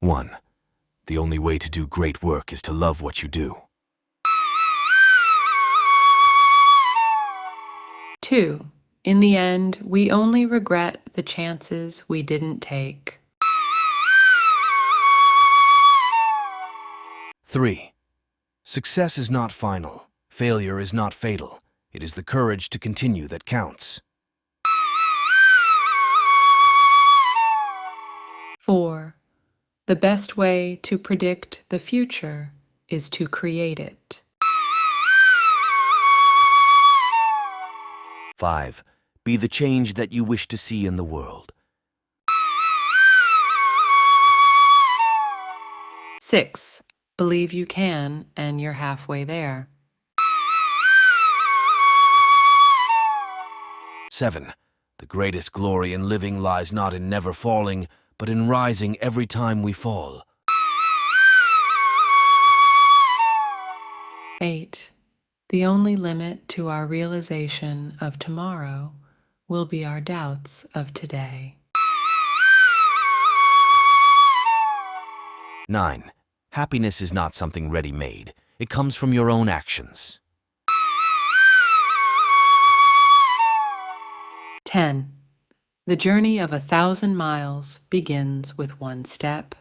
1. The only way to do great work is to love what you do. 2. In the end, we only regret the chances we didn't take. 3. Success is not final. Failure is not fatal. It is the courage to continue that counts. 4. The best way to predict the future is to create it. 5. Be the change that you wish to see in the world. 6. Believe you can, and you're halfway there. 7. The greatest glory in living lies not in never falling, but in rising every time we fall. 8. The only limit to our realization of tomorrow will be our doubts of today. 9. Happiness is not something ready-made. It comes from your own actions. 10. The journey of 1,000 miles begins with one step.